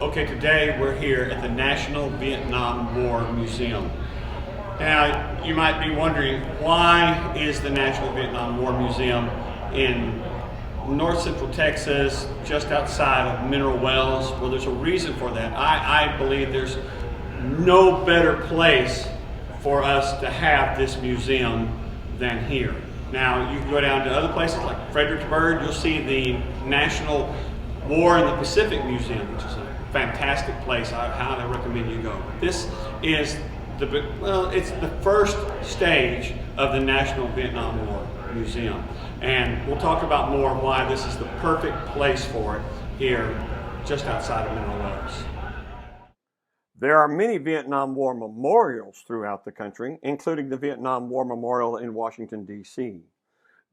Okay, today we're here at the National Vietnam War Museum. Now, you might be wondering, why is the National Vietnam War Museum in north central Texas, just outside of Mineral Wells? Well, there's a reason for that. I believe there's no better place for us to have this museum than here. Now, you can go down to other places like Fredericksburg, you'll see the National War in the Pacific Museum, which is a fantastic place. I highly recommend you go. This is it's the first stage of the National Vietnam War Museum. And we'll talk about more why this is the perfect place for it here just outside of Mineral Wells. There are many Vietnam War memorials throughout the country, including the Vietnam War Memorial in Washington, D.C.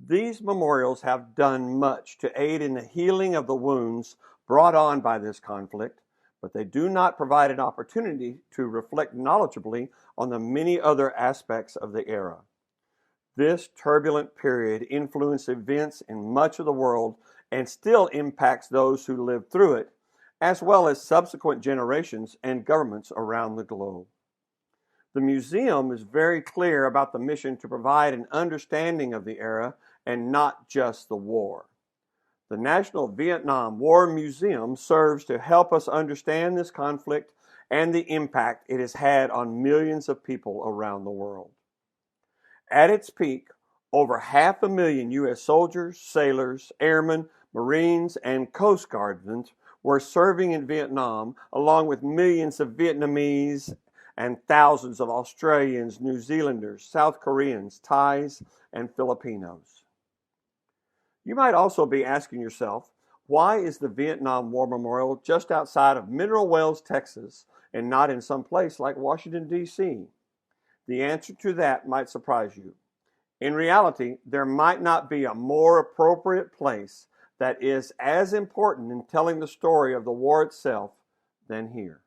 These memorials have done much to aid in the healing of the wounds brought on by this conflict, but they do not provide an opportunity to reflect knowledgeably on the many other aspects of the era. This turbulent period influenced events in much of the world and still impacts those who lived through it, as well as subsequent generations and governments around the globe. The museum is very clear about the mission to provide an understanding of the era and not just the war. The National Vietnam War Museum serves to help us understand this conflict and the impact it has had on millions of people around the world. At its peak, over 500,000 U.S. soldiers, sailors, airmen, Marines, and Coast Guardsmen were serving in Vietnam, along with millions of Vietnamese and thousands of Australians, New Zealanders, South Koreans, Thais, and Filipinos. You might also be asking yourself, why is the Vietnam War Memorial just outside of Mineral Wells, Texas, and not in some place like Washington, D.C.? The answer to that might surprise you. In reality, there might not be a more appropriate place that is as important in telling the story of the war itself than here.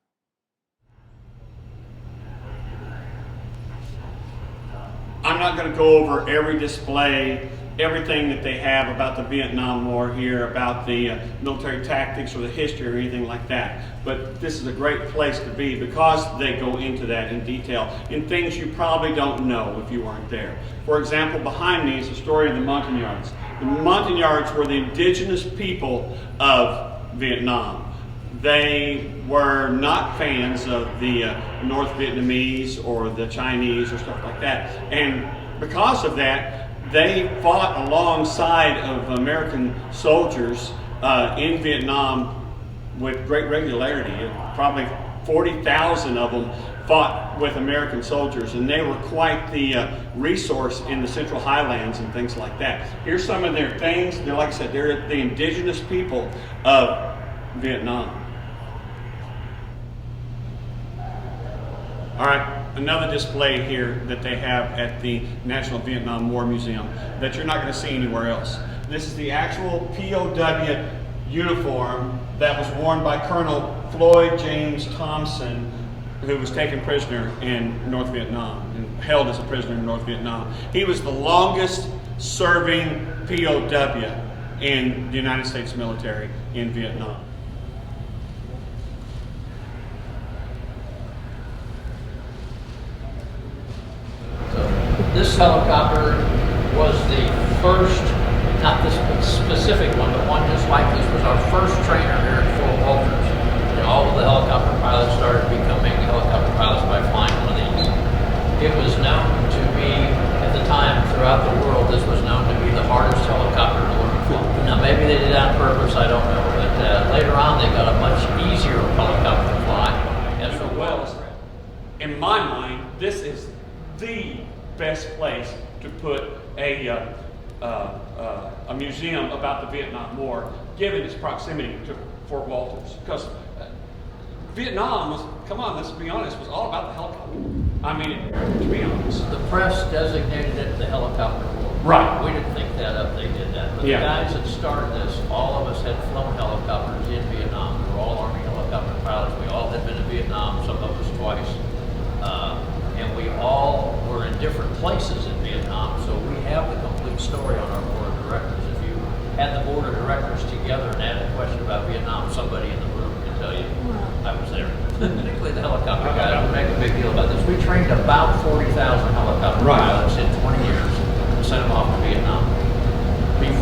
I'm not going to go over every display, everything that they have about the Vietnam War here, about the military tactics or the history or anything like that. But this is a great place to be because they go into that in detail in things you probably don't know if you weren't there. For example, behind me is the story of the Montagnards. The Montagnards were the indigenous people of Vietnam. They were not fans of the North Vietnamese or the Chinese or stuff like that. And because of that, they fought alongside of American soldiers in Vietnam with great regularity. Probably 40,000 of them fought with American soldiers, and they were quite the resource in the Central Highlands and things like that. Here's some of their things. They're, like I said, they're the indigenous people of Vietnam. All right, another display here that they have at the National Vietnam War Museum that you're not going to see anywhere else. This is the actual POW uniform that was worn by Colonel Floyd James Thompson, who was taken prisoner in North Vietnam and held as a prisoner in North Vietnam. He was the longest serving POW in the United States military in Vietnam. This helicopter was the first, not this specific one, but one just like this, was our first trainer here at Fort Wolters. You know, all of the helicopter pilots started becoming helicopter pilots by flying one of these. It was known to be, at the time, throughout the world, this was known to be the hardest helicopter in the world. Now maybe they did that on purpose, I don't know, but later on they got a much easier helicopter to fly as well. In my mind, this is the best place to put a museum about the Vietnam War, given its proximity to Fort Wolters. Because Vietnam was, come on, let's be honest, was all about the helicopter. I mean, to be honest. The press designated it the helicopter war. Right. We didn't think that up, they did that. But Yeah. The guys that started this, all of us had flown helicopters in Vietnam. We were all Army helicopter pilots. We all had been to Vietnam, some of us twice. And we all were in different places in Vietnam, so we have the complete story on our board of directors. If had the board of directors together and had a question about Vietnam, somebody in the room can tell you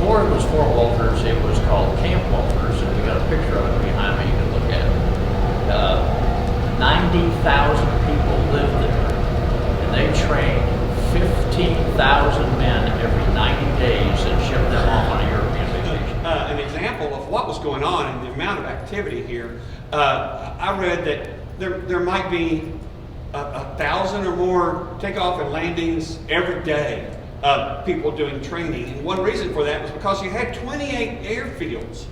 before it was Fort Wolters, it was called Camp Wolters, and we got a picture of it behind me. You can look at it. 90,000 people lived there, and they trained 15,000 men every 90 days and shipped them off on a European vacation. An example of what was going on and the amount of activity here. I read that there might be 1,000 or more takeoff and landings every day. People doing training, and one reason for that was because you had 28 airfields.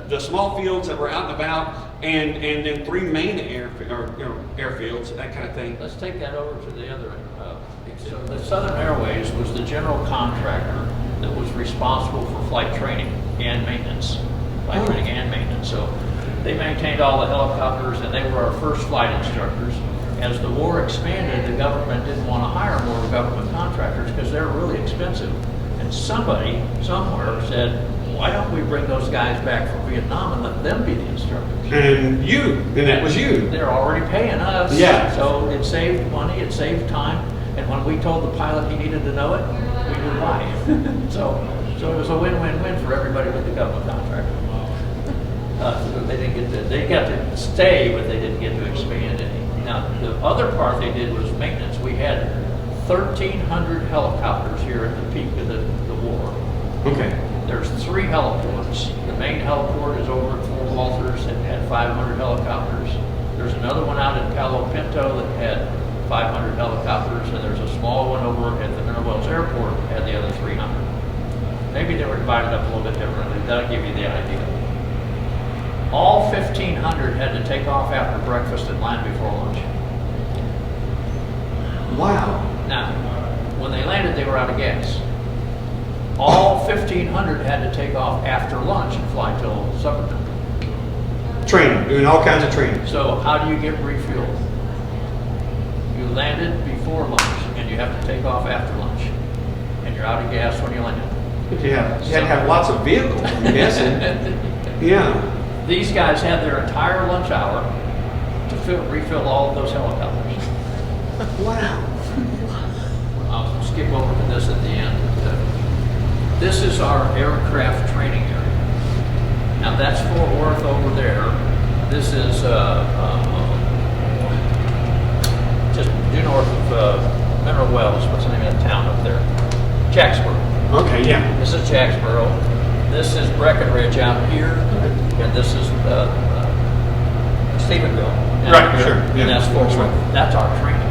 The small fields that were out and about, and then 3 main airfields, that kind of thing. Let's take that over to the other end. So the Southern Airways was the general contractor that was responsible for flight training and maintenance. So they maintained all the helicopters, and they were our first flight instructors. As the war expanded, the government didn't want to hire more government contractors because they're really expensive. And somebody, somewhere, said, why don't we bring those guys back from Vietnam and let them be the instructors? And that was you. They're already paying us. Yeah. So it saved money, it saved time. And when we told the pilot he needed to know it, we knew why. so it was a win-win-win for everybody with the government contractor. They got to stay, but they didn't get to expand any. Now, the other part they did was maintenance. We had 1,300 helicopters here at the peak of the war. Okay. There's 3 heliports. The main heliport is over at Fort Wolters and had 500 helicopters. There's another one out in Palo Pinto that had 500 helicopters, and there's a small one over at the Mineral Wells Airport that had the other 300. Maybe they were divided up a little bit differently. That'll give you the idea. All 1,500 had to take off after breakfast and land before lunch. Wow. Now, when they landed, they were out of gas. All 1,500 had to take off after lunch and fly till supper time. Training, doing all kinds of training. So how do you get refueled? You landed before lunch, and you have to take off after lunch. And you're out of gas when you land. Yeah, you had to have lots of vehicles, I'm guessing. Yeah. These guys had their entire lunch hour to refill all of those helicopters. Wow. I'll skip over to this at the end. This is our aircraft training area. Now that's Fort Worth over there. This is just due north of Mineral Wells. What's the name of that town up there? Jacksboro. Okay, yeah. This is Jacksboro. This is Breckenridge out here, and this is Stephenville. Right, sure. And Yeah. that's Fort Worth. That's our training.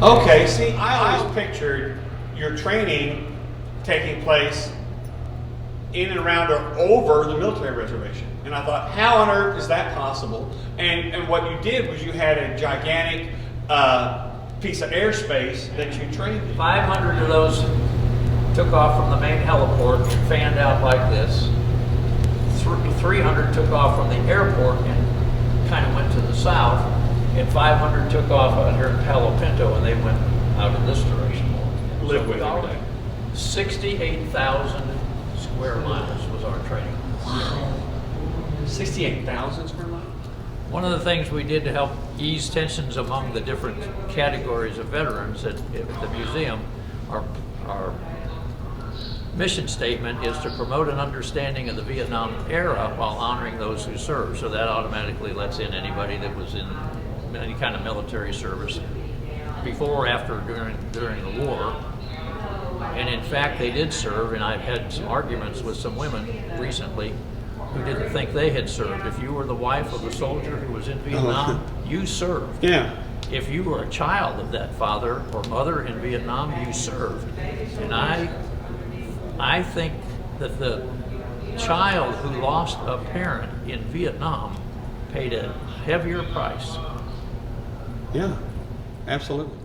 Okay, see, I always pictured your training taking place in and around or over the military reservation. And I thought, how on earth is that possible? And what you did was you had a gigantic piece of airspace that you trained in. 500 of those took off from the main heliport, fanned out like this. 300 took off from the airport and kind of went to the south. And 500 took off out here in Palo Pinto, and they went out in this direction. Live with every day. 68,000 square miles was our training. Wow. 68,000 square miles? One of the things we did to help ease tensions among the different categories of veterans at the museum, our mission statement is to promote an understanding of the Vietnam era while honoring those who served. So that automatically lets in anybody that was in any kind of military service before, after, during the war. And in fact, they did serve, and I've had some arguments with some women recently who didn't think they had served. If you were the wife of a soldier who was in Vietnam, you served. Yeah. If you were a child of that father or mother in Vietnam, you served. And I think that the child who lost a parent in Vietnam paid a heavier price. Yeah, absolutely.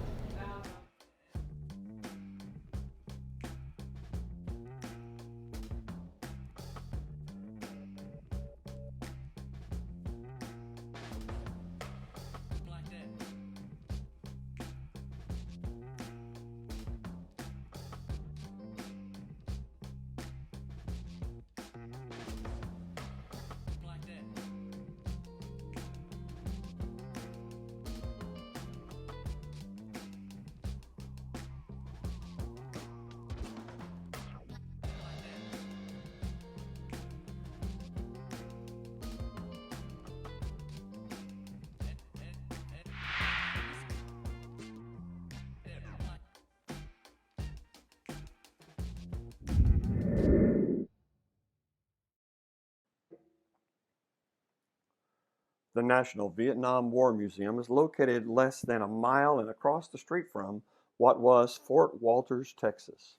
The National Vietnam War Museum is located less than a mile and across the street from what was Fort Wolters, Texas.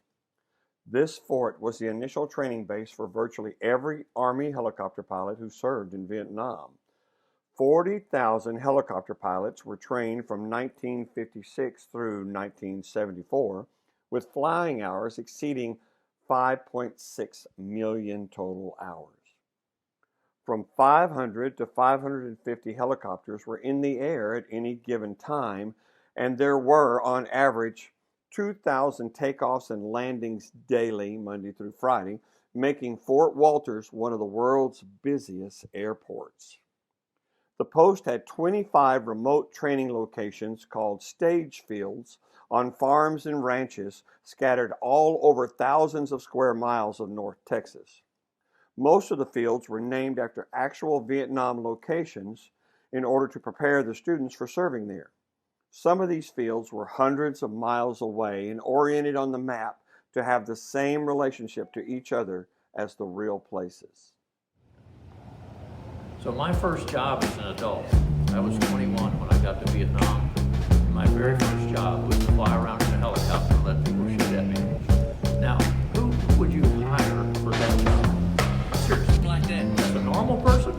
This fort was the initial training base for virtually every Army helicopter pilot who served in Vietnam. 40,000 helicopter pilots were trained from 1956 through 1974, with flying hours exceeding 5.6 million total hours. From 500 to 550 helicopters were in the air at any given time, and there were, on average, 2,000 takeoffs and landings daily, Monday through Friday, making Fort Wolters one of the world's busiest airports. The post had 25 remote training locations called stage fields on farms and ranches scattered all over thousands of square miles of North Texas. Most of the fields were named after actual Vietnam locations in order to prepare the students for serving there. Some of these fields were hundreds of miles away and oriented on the map to have the same relationship to each other as the real places. So my first job as an adult, I was 21 when I got to Vietnam. My very first job was to fly around in a helicopter and let people shoot at me. Now, who would you hire for that job? Seriously, like that? As a normal person?